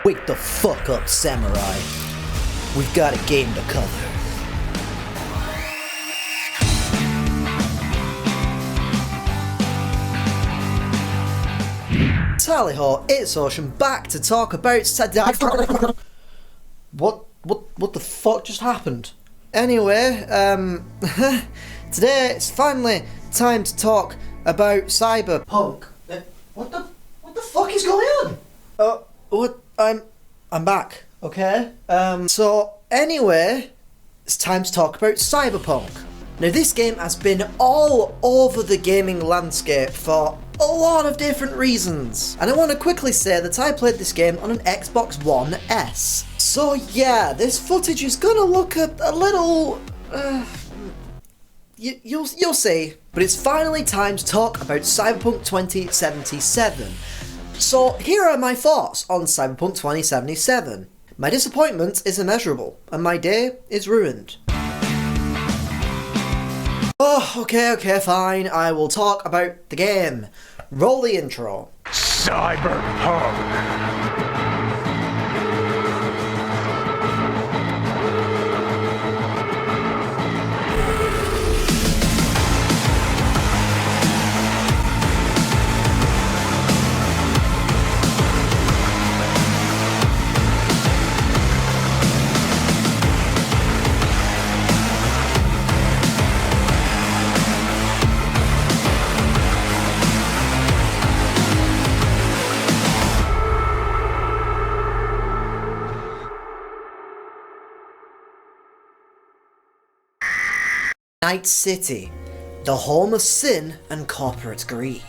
Wake the fuck up, samurai. We've got a game to cover. Tally-ho, ItsOcean back to talk about What the fuck just happened? Anyway, today it's finally time to talk about Cyberpunk. What the fuck is going on? I'm back, okay? So anyway, it's time to talk about Cyberpunk. Now this game has been all over the gaming landscape for a lot of different reasons. And I want to quickly say that I played this game on an Xbox One S. So yeah, this footage is gonna look a little... You'll see. But it's finally time to talk about Cyberpunk 2077. So here are my thoughts on Cyberpunk 2077. My disappointment is immeasurable, and my day is ruined. Oh, okay, fine. I will talk about the game. Roll the intro. Cyberpunk. Night City, the home of sin and corporate greed.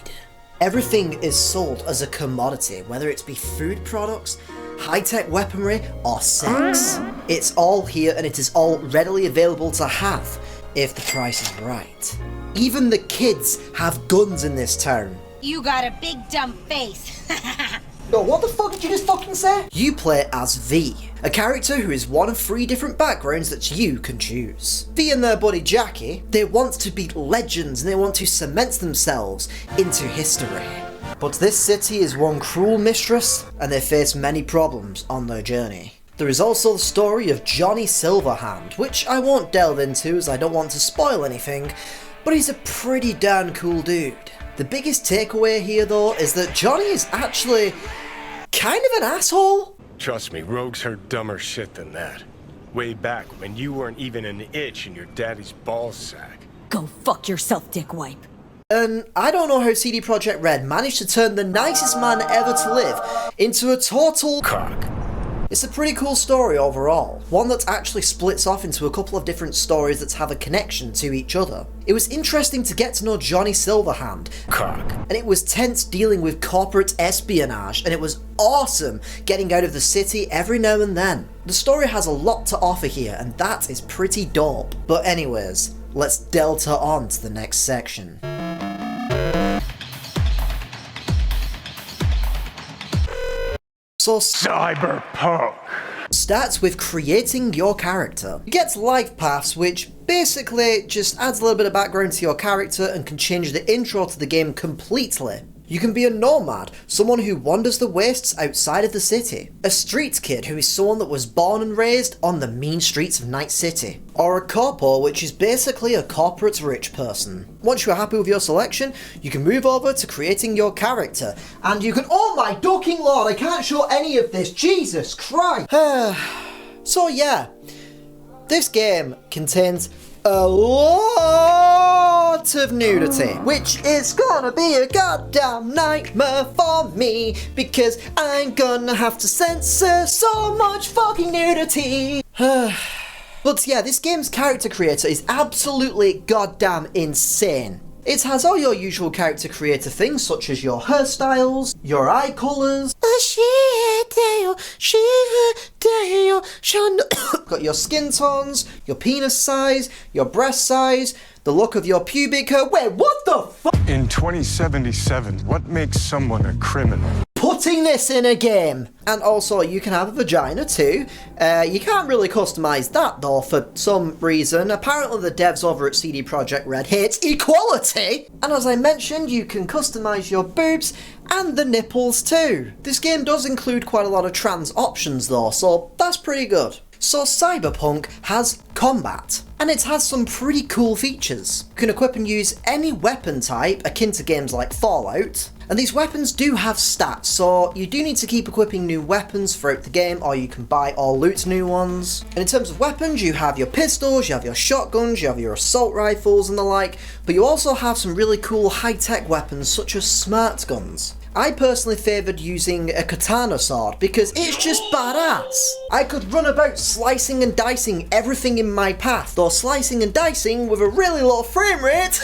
Everything is sold as a commodity, whether it be food products, high-tech weaponry, or sex. It's all here and it is all readily available to have, if the price is right. Even the kids have guns in this town. You got a big dumb face. No, what the fuck did you just fucking say? You play as V, a character who is one of 3 different backgrounds that you can choose. V and their buddy Jackie, they want to be legends and they want to cement themselves into history. But this city is one cruel mistress and they face many problems on their journey. There is also the story of Johnny Silverhand, which I won't delve into as I don't want to spoil anything, but he's a pretty darn cool dude. The biggest takeaway here though is that Johnny is actually kind of an asshole. Trust me, rogues heard dumber shit than that. Way back when you weren't even an itch in your daddy's ballsack. Go fuck yourself, dickwipe. And I don't know how CD Projekt RED managed to turn the nicest man ever to live into a total cock. It's a pretty cool story overall, one that actually splits off into a couple of different stories that have a connection to each other. It was interesting to get to know Johnny Silverhand, Cock. And it was tense dealing with corporate espionage, and it was awesome getting out of the city every now and then. The story has a lot to offer here, and that is pretty dope. But anyways, let's delta on to the next section. So Cyberpunk starts with creating your character. You get life paths, which basically just adds a little bit of background to your character and can change the intro to the game completely. You can be a nomad, someone who wanders the wastes outside of the city. A street kid who is someone that was born and raised on the mean streets of Night City. Or a corpo, which is basically a corporate rich person. Once you're happy with your selection, you can move over to creating your character. And you can— oh my ducking lord, I can't show any of this, Jesus Christ! So yeah, this game contains a lot of nudity, which is gonna be a goddamn nightmare for me, because I'm gonna have to censor so much fucking nudity. But yeah, this game's character creator is absolutely goddamn insane. It has all your usual character creator things, such as your hairstyles, your eye colours, got your skin tones, your penis size, your breast size, the look of your pubic hair. Wait, what the fuck? In 2077, what makes someone a criminal? Putting this in a game. And also, you can have a vagina too. You can't really customize that though for some reason. Apparently the devs over at CD Projekt RED hate equality. And as I mentioned, you can customize your boobs and the nipples too. This game does include quite a lot of trans options though, so that's pretty good. So Cyberpunk has combat, and it has some pretty cool features. You can equip and use any weapon type akin to games like Fallout, and these weapons do have stats, so you do need to keep equipping new weapons throughout the game, or you can buy or loot new ones. And in terms of weapons, you have your pistols, you have your shotguns, you have your assault rifles and the like, but you also have some really cool high-tech weapons such as smart guns. I personally favoured using a katana sword because it's just badass. I could run about slicing and dicing everything in my path, though slicing and dicing with a really low frame rate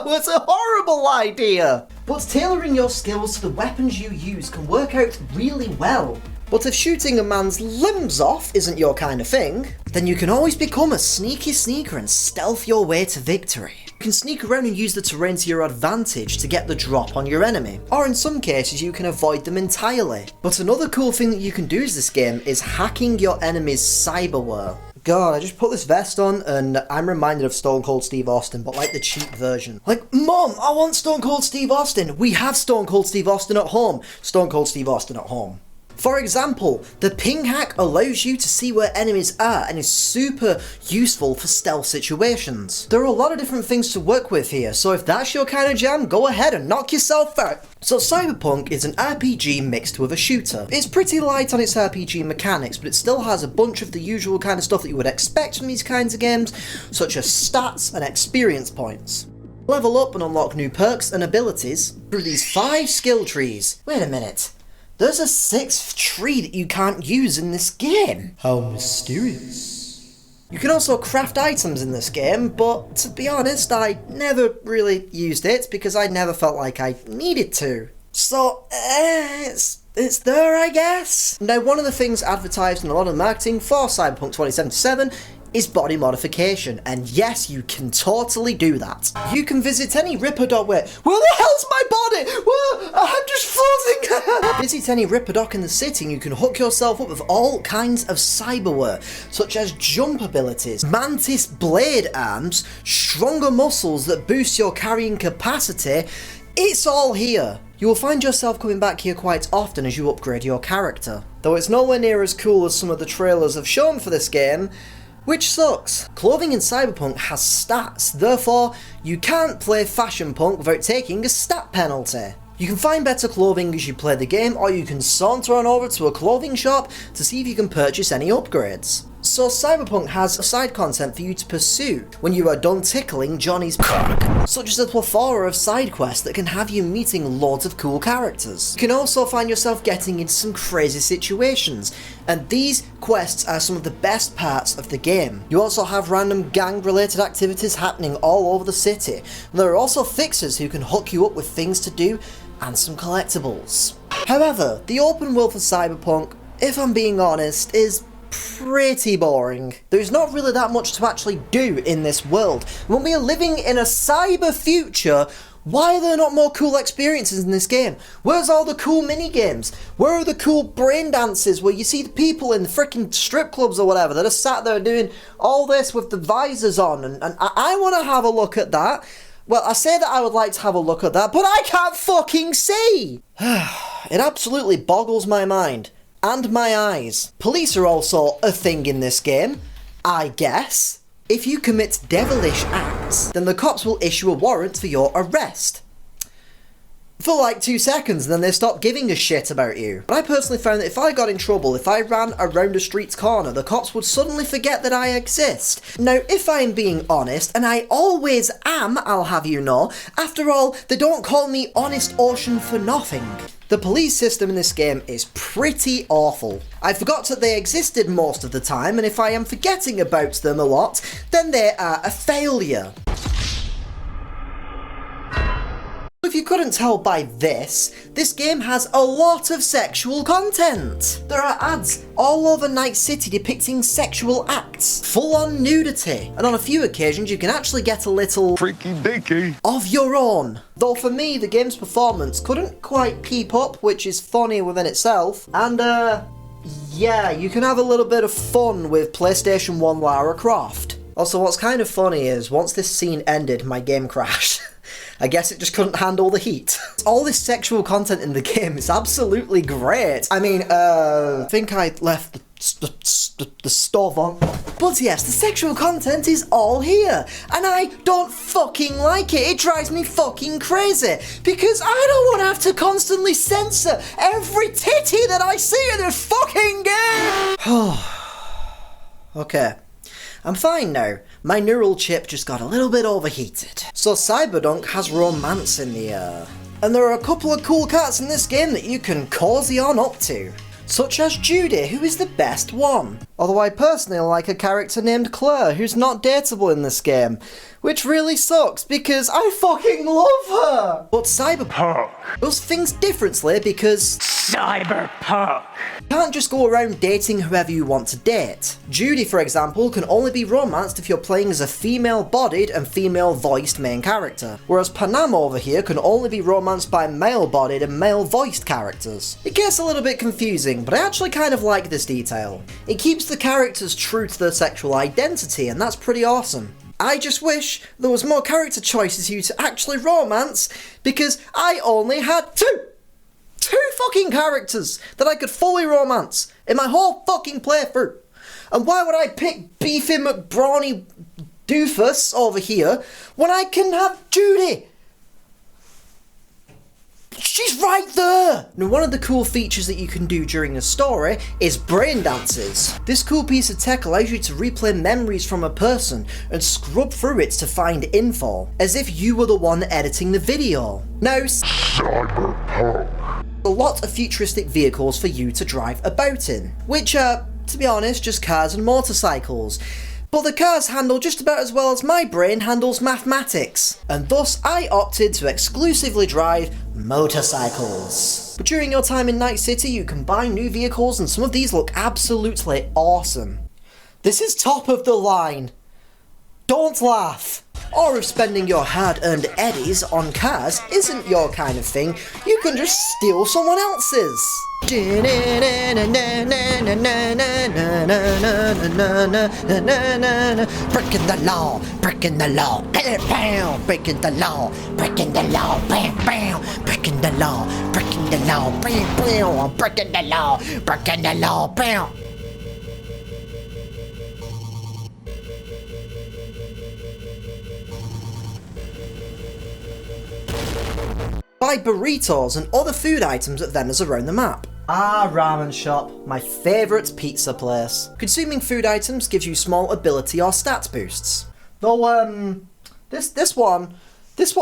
was a horrible idea. But tailoring your skills to the weapons you use can work out really well. But if shooting a man's limbs off isn't your kind of thing, then you can always become a sneaky sneaker and stealth your way to victory. You can sneak around and use the terrain to your advantage to get the drop on your enemy, or in some cases you can avoid them entirely. But another cool thing that you can do in this game is hacking your enemy's cyberware. God, I just put this vest on and I'm reminded of Stone Cold Steve Austin, but like the cheap version. Like, Mom, I want Stone Cold Steve Austin. We have Stone Cold Steve Austin at home. Stone Cold Steve Austin at home. For example, the ping hack allows you to see where enemies are and is super useful for stealth situations. There are a lot of different things to work with here, so if that's your kind of jam, go ahead and knock yourself out. So Cyberpunk is an RPG mixed with a shooter. It's pretty light on its RPG mechanics, but it still has a bunch of the usual kind of stuff that you would expect from these kinds of games, such as stats and experience points. Level up and unlock new perks and abilities through these 5 skill trees. Wait a minute. There's a 6th tree that you can't use in this game. How mysterious. You can also craft items in this game, but to be honest, I never really used it because I never felt like I needed to. So, it's there, I guess. Now, one of the things advertised in a lot of marketing for Cyberpunk 2077 is body modification, and yes, you can totally do that. You can visit any Ripperdoc where the hell's my body? Where? I'm just floating. Visit any Ripperdoc in the city and you can hook yourself up with all kinds of cyberware, such as jump abilities, mantis blade arms, stronger muscles that boost your carrying capacity. It's all here. You will find yourself coming back here quite often as you upgrade your character. Though it's nowhere near as cool as some of the trailers have shown for this game, which sucks. Clothing in Cyberpunk has stats, therefore you can't play Fashion Punk without taking a stat penalty. You can find better clothing as you play the game, or you can saunter on over to a clothing shop to see if you can purchase any upgrades. So Cyberpunk has side content for you to pursue when you are done tickling Johnny's cock, such as a plethora of side quests that can have you meeting loads of cool characters. You can also find yourself getting into some crazy situations, and these quests are some of the best parts of the game. You also have random gang related activities happening all over the city, and there are also fixers who can hook you up with things to do and some collectibles. However, the open world for Cyberpunk, if I'm being honest, is pretty boring. There's not really that much to actually do in this world. When we are living in a cyber future, why are there not more cool experiences in this game? Where's all the cool mini games? Where are the cool brain dances where you see the people in the freaking strip clubs or whatever that are sat there doing all this with the visors on, and I want to have a look at that. Well, I say that I would like to have a look at that, but I can't fucking see! It absolutely boggles my mind. And my eyes. Police are also a thing in this game, I guess. If you commit devilish acts, then the cops will issue a warrant for your arrest. For like 2 seconds, and then they stop giving a shit about you. But I personally found that if I got in trouble, if I ran around a street's corner, the cops would suddenly forget that I exist. Now, if I am being honest, and I always am, I'll have you know, after all, they don't call me Honest Ocean for nothing. The police system in this game is pretty awful. I forgot that they existed most of the time, and if I am forgetting about them a lot, then they are a failure. If you couldn't tell by this game has a lot of sexual content. There are ads all over Night City depicting sexual acts, full-on nudity, and on a few occasions you can actually get a little freaky dicky of your own. Though for me, the game's performance couldn't quite keep up, which is funny within itself, and yeah, you can have a little bit of fun with PlayStation 1 Lara Croft. Also, what's kind of funny is, once this scene ended, my game crashed. I guess it just couldn't handle the heat. All this sexual content in the game is absolutely great. I mean, I think I left the stove on. But yes, the sexual content is all here, and I don't fucking like it. It drives me fucking crazy, because I don't want to have to constantly censor every titty that I see in this fucking game. Okay. I'm fine now. My neural chip just got a little bit overheated. So Cyberpunk has romance in the air. And there are a couple of cool cats in this game that you can cozy on up to. Such as Judy, who is the best one. Although I personally like a character named Claire, who's not dateable in this game. Which really sucks, because I fucking love her! But Cyberpunk does things differently because Cyberpunk! you can't just go around dating whoever you want to date. Judy, for example, can only be romanced if you're playing as a female-bodied and female-voiced main character, whereas Panam over here can only be romanced by male-bodied and male-voiced characters. It gets a little bit confusing, but I actually kind of like this detail. It keeps the characters true to their sexual identity, and that's pretty awesome. I just wish there was more character choices for you to actually romance, because I only had two fucking characters that I could fully romance in my whole fucking playthrough. And why would I pick beefy McBrawny doofus over here when I can have Judy? She's right there! Now, one of the cool features that you can do during the story is brain dances. This cool piece of tech allows you to replay memories from a person and scrub through it to find info, as if you were the one editing the video. Now, Cyberpunk. A lot of futuristic vehicles for you to drive about in, which are, to be honest, just cars and motorcycles. But the cars handle just about as well as my brain handles mathematics, and thus I opted to exclusively drive motorcycles. But during your time in Night City, you can buy new vehicles, and some of these look absolutely awesome. This is top of the line. Don't laugh. Or if spending your hard-earned eddies on cars isn't your kind of thing, you can just steal someone else's. Breaking the law, breaking the law, bam, breaking the law, breaking the law, bam, bam, breaking the law, bam, bam, breaking the law, bam. Buy burritos and other food items at vendors around the map. Ah, ramen shop, my favourite pizza place. Consuming food items gives you small ability or stats boosts. Though, this one is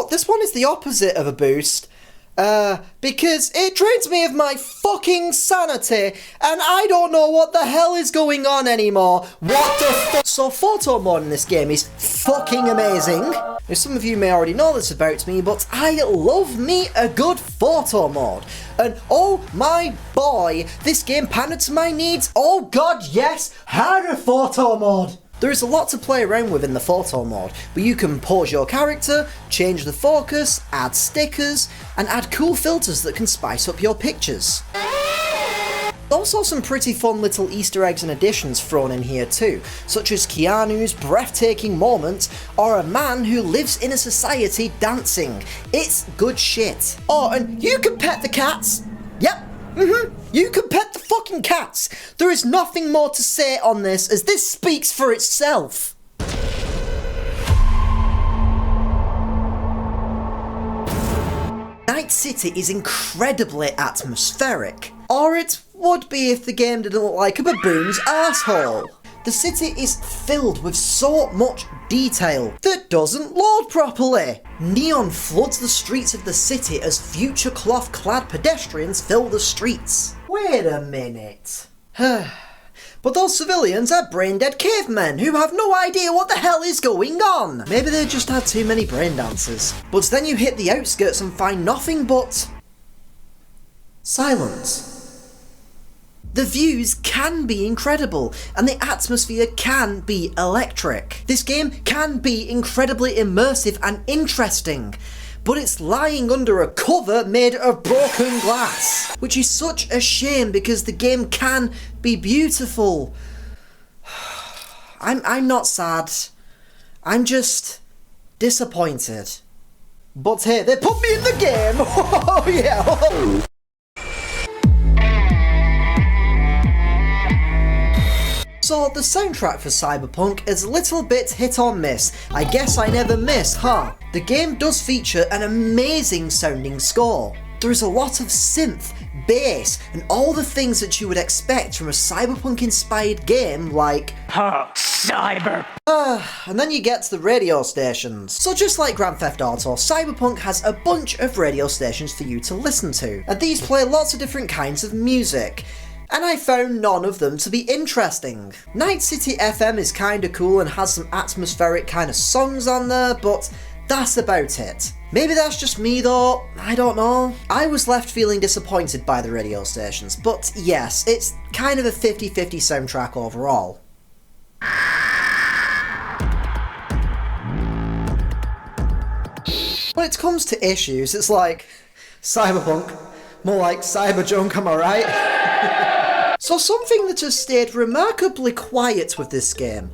the opposite of a boost. Because it drains me of my fucking sanity, and I don't know what the hell is going on anymore. What the fuck? So photo mode in this game is fucking amazing. Now, some of you may already know this about me, but I love me a good photo mode. And oh my boy, this game pandered to my needs. Oh god, yes, harder photo mode. There is a lot to play around with in the photo mode, where you can pause your character, change the focus, add stickers, and add cool filters that can spice up your pictures. Also some pretty fun little Easter eggs and additions thrown in here too, such as Keanu's breathtaking moment, or a man who lives in a society dancing. It's good shit. Oh, and you can pet the cats. Yep. You can pet the fucking cats! There is nothing more to say on this, as this speaks for itself. Night City is incredibly atmospheric. Or it would be if the game didn't look like a baboon's asshole. The city is filled with so much detail that doesn't load properly. Neon floods the streets of the city as future cloth-clad pedestrians fill the streets. Wait a minute. But those civilians are brain-dead cavemen who have no idea what the hell is going on. Maybe they just had too many brain dancers. But then you hit the outskirts and find nothing but silence. The views can be incredible, and the atmosphere can be electric. This game can be incredibly immersive and interesting, but it's lying under a cover made of broken glass, which is such a shame because the game can be beautiful. I'm not sad, I'm just disappointed. But hey, they put me in the game! Oh yeah! So the soundtrack for Cyberpunk is a little bit hit or miss. I guess I never miss, huh? The game does feature an amazing sounding score. There is a lot of synth, bass, and all the things that you would expect from a Cyberpunk inspired game like Cyber. And then you get to the radio stations. So just like Grand Theft Auto, Cyberpunk has a bunch of radio stations for you to listen to, and these play lots of different kinds of music. And I found none of them to be interesting. Night City FM is kinda cool and has some atmospheric kind of songs on there, but that's about it. Maybe that's just me though, I don't know. I was left feeling disappointed by the radio stations, but yes, it's kind of a 50-50 soundtrack overall. When it comes to issues, it's like, Cyberpunk, more like cyberjunk, am I right? So something that has stayed remarkably quiet with this game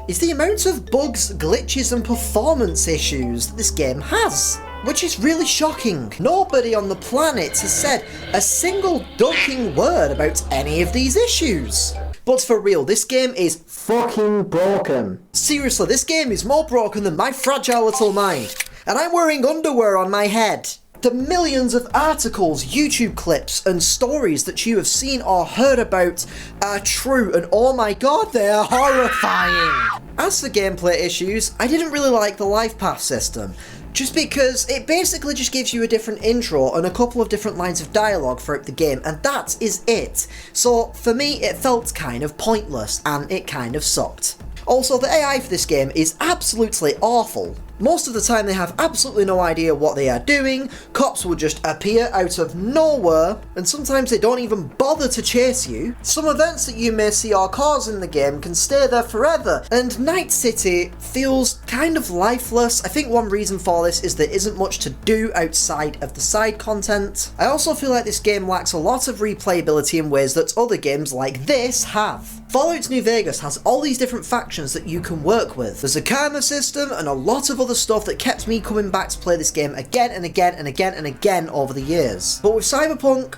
is the amount of bugs, glitches and performance issues that this game has, which is really shocking. Nobody on the planet has said a single ducking word about any of these issues. But for real, this game is fucking broken. Seriously, this game is more broken than my fragile little mind, and I'm wearing underwear on my head. The millions of articles, YouTube clips, and stories that you have seen or heard about are true, and oh my god, they are horrifying! As for gameplay issues, I didn't really like the life path system, just because it basically just gives you a different intro and a couple of different lines of dialogue throughout the game, and that is it. So for me, it felt kind of pointless, and it kind of sucked. Also, the AI for this game is absolutely awful. Most of the time they have absolutely no idea what they are doing, cops will just appear out of nowhere, and sometimes they don't even bother to chase you. Some events that you may see or cause in the game can stay there forever, and Night City feels kind of lifeless. I think one reason for this is there isn't much to do outside of the side content. I also feel like this game lacks a lot of replayability in ways that other games like this have. Fallout New Vegas has all these different factions that you can work with. There's a karma system and a lot of other stuff that kept me coming back to play this game again and again and again and again over the years. But with Cyberpunk,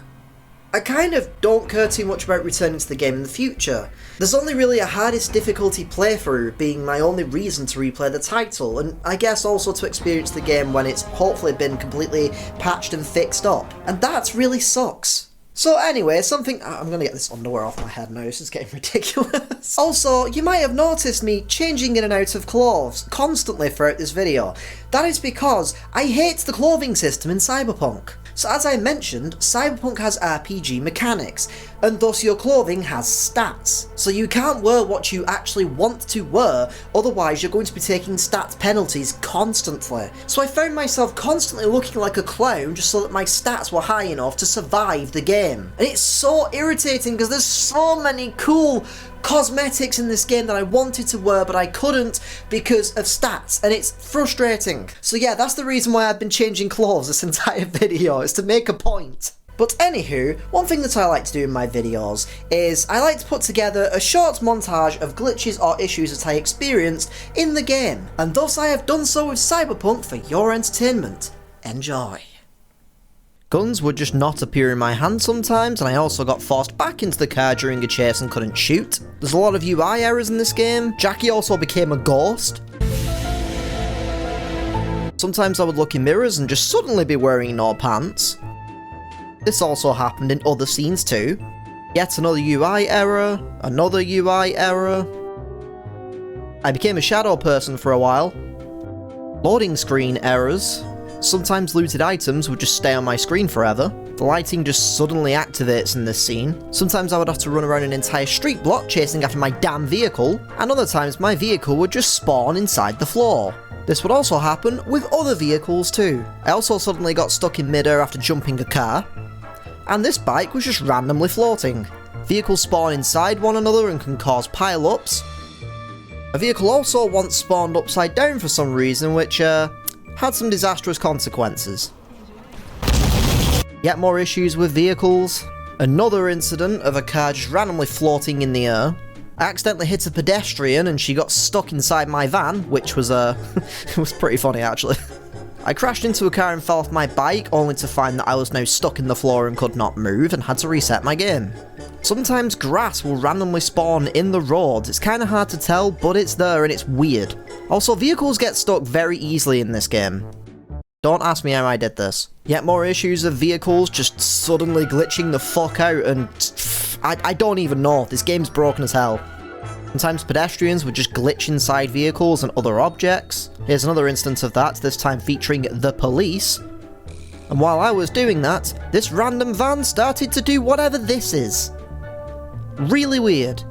I kind of don't care too much about returning to the game in the future. There's only really a hardest difficulty playthrough being my only reason to replay the title, and I guess also to experience the game when it's hopefully been completely patched and fixed up. And that really sucks. So anyway, I'm gonna get this underwear off my head now, this is getting ridiculous. Also, you might have noticed me changing in and out of clothes constantly throughout this video. That is because I hate the clothing system in Cyberpunk. So as I mentioned, Cyberpunk has RPG mechanics, and thus your clothing has stats. So you can't wear what you actually want to wear, otherwise you're going to be taking stats penalties constantly. So I found myself constantly looking like a clown just so that my stats were high enough to survive the game. And it's so irritating because there's so many cool cosmetics in this game that I wanted to wear but I couldn't because of stats, and it's frustrating. So yeah, that's the reason why I've been changing clothes this entire video, is to make a point. But anywho, one thing that I like to do in my videos is I like to put together a short montage of glitches or issues that I experienced in the game, and thus I have done so with Cyberpunk for your entertainment. Enjoy. Guns would just not appear in my hand sometimes, and I also got forced back into the car during a chase and couldn't shoot. There's a lot of UI errors in this game. Jackie also became a ghost. Sometimes I would look in mirrors and just suddenly be wearing no pants. This also happened in other scenes too. Yet another UI error, another UI error. I became a shadow person for a while. Loading screen errors. Sometimes looted items would just stay on my screen forever. The lighting just suddenly activates in this scene. Sometimes I would have to run around an entire street block chasing after my damn vehicle, and other times my vehicle would just spawn inside the floor. This would also happen with other vehicles too. I also suddenly got stuck in midair after jumping a car, and this bike was just randomly floating. Vehicles spawn inside one another and can cause pile-ups. A vehicle also once spawned upside down for some reason, which had some disastrous consequences. Yet more issues with vehicles. Another incident of a car just randomly floating in the air. I accidentally hit a pedestrian and she got stuck inside my van, which was it was pretty funny actually. I crashed into a car and fell off my bike, only to find that I was now stuck in the floor and could not move and had to reset my game. Sometimes grass will randomly spawn in the road. It's kind of hard to tell, but it's there and it's weird. Also, vehicles get stuck very easily in this game. Don't ask me how I did this. Yet more issues of vehicles just suddenly glitching the fuck out, and I don't even know. This game's broken as hell. Sometimes pedestrians would just glitch inside vehicles and other objects. Here's another instance of that, this time featuring the police. And while I was doing that, this random van started to do whatever this is. Really weird.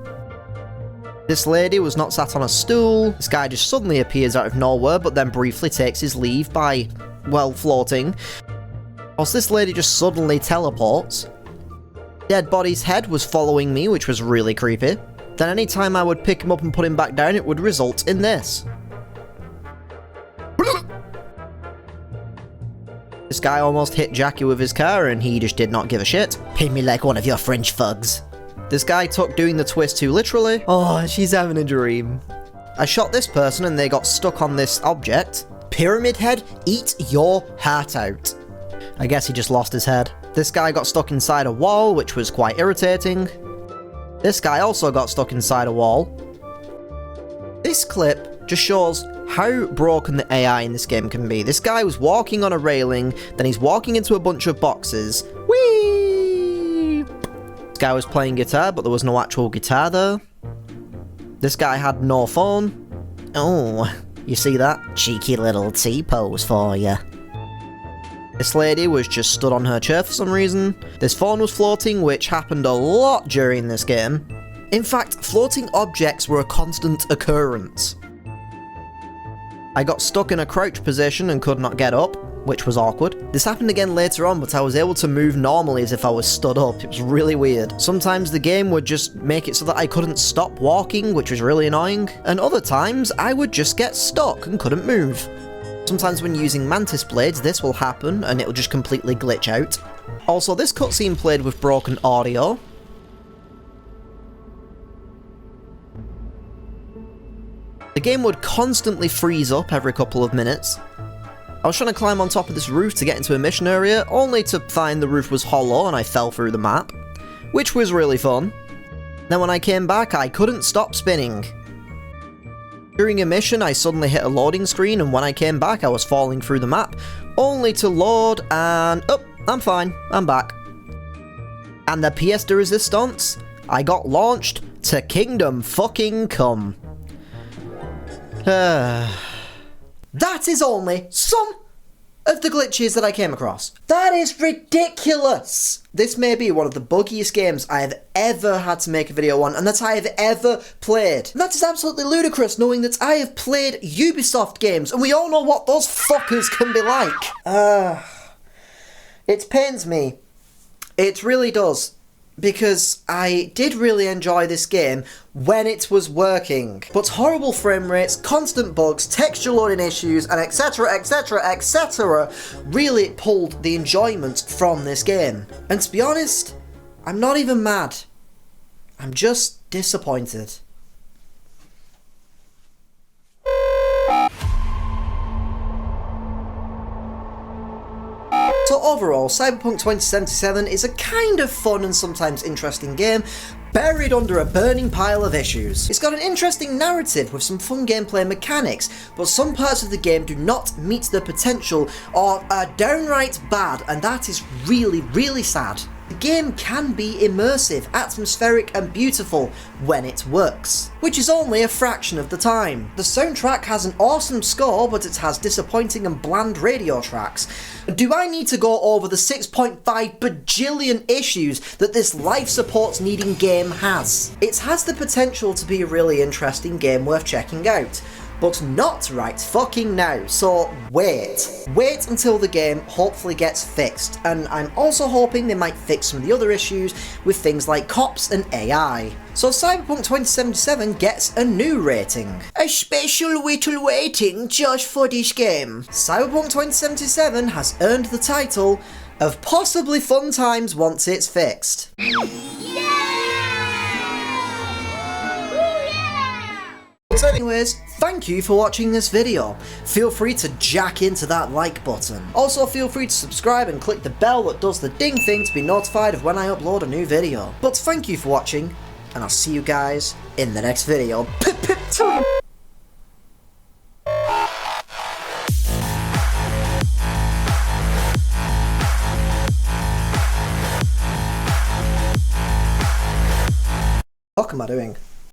This lady was not sat on a stool. This guy just suddenly appears out of nowhere, but then briefly takes his leave by, well, floating. Also, this lady just suddenly teleports. Dead body's head was following me, which was really creepy. Then any time I would pick him up and put him back down, it would result in this. This guy almost hit Jackie with his car and he just did not give a shit. Pay me like one of your French thugs. This guy took doing the twist too literally. Oh, she's having a dream. I shot this person and they got stuck on this object. Pyramid Head, eat your heart out. I guess he just lost his head. This guy got stuck inside a wall, which was quite irritating. This guy also got stuck inside a wall. This clip just shows how broken the AI in this game can be. This guy was walking on a railing, then he's walking into a bunch of boxes. Whee! This guy was playing guitar, but there was no actual guitar there. This guy had no phone. Oh, you see that? Cheeky little T-pose for you. This lady was just stood on her chair for some reason. This phone was floating, which happened a lot during this game. In fact, floating objects were a constant occurrence. I got stuck in a crouch position and could not get up, which was awkward. This happened again later on, but I was able to move normally as if I was stood up. It was really weird. Sometimes the game would just make it so that I couldn't stop walking, which was really annoying. And other times, I would just get stuck and couldn't move. Sometimes when using mantis blades, this will happen and it'll just completely glitch out. Also, this cutscene played with broken audio. The game would constantly freeze up every couple of minutes. I was trying to climb on top of this roof to get into a mission area, only to find the roof was hollow and I fell through the map, which was really fun. Then when I came back, I couldn't stop spinning. During a mission, I suddenly hit a loading screen, and when I came back, I was falling through the map, only to load and... oh, I'm fine, I'm back. And the pièce de résistance, I got launched to Kingdom fucking Come. That is only some of the glitches that I came across. That is ridiculous! This may be one of the buggiest games I have ever had to make a video on, and that I have ever played. And that is absolutely ludicrous, knowing that I have played Ubisoft games, and we all know what those fuckers can be like. It pains me. It really does. Because I did really enjoy this game when it was working. But horrible frame rates, constant bugs, texture loading issues, and etc, etc, etc really pulled the enjoyment from this game. And to be honest, I'm not even mad. I'm just disappointed. So overall, Cyberpunk 2077 is a kind of fun and sometimes interesting game, buried under a burning pile of issues. It's got an interesting narrative with some fun gameplay mechanics, but some parts of the game do not meet their potential or are downright bad, and that is really, really sad. The game can be immersive, atmospheric and beautiful when it works, which is only a fraction of the time. The soundtrack has an awesome score, but it has disappointing and bland radio tracks. Do I need to go over the 6.5 bajillion issues that this life support needing game has? It has the potential to be a really interesting game worth checking out, but not right fucking now, so wait. Wait until the game hopefully gets fixed, and I'm also hoping they might fix some of the other issues with things like cops and AI. So Cyberpunk 2077 gets a new rating. A special little rating just for this game. Cyberpunk 2077 has earned the title of possibly fun times once it's fixed. So anyways, thank you for watching this video. Feel free to jack into that like button. Also feel free to subscribe and click the bell that does the ding thing to be notified of when I upload a new video. But thank you for watching, and I'll see you guys in the next video. What am I doing?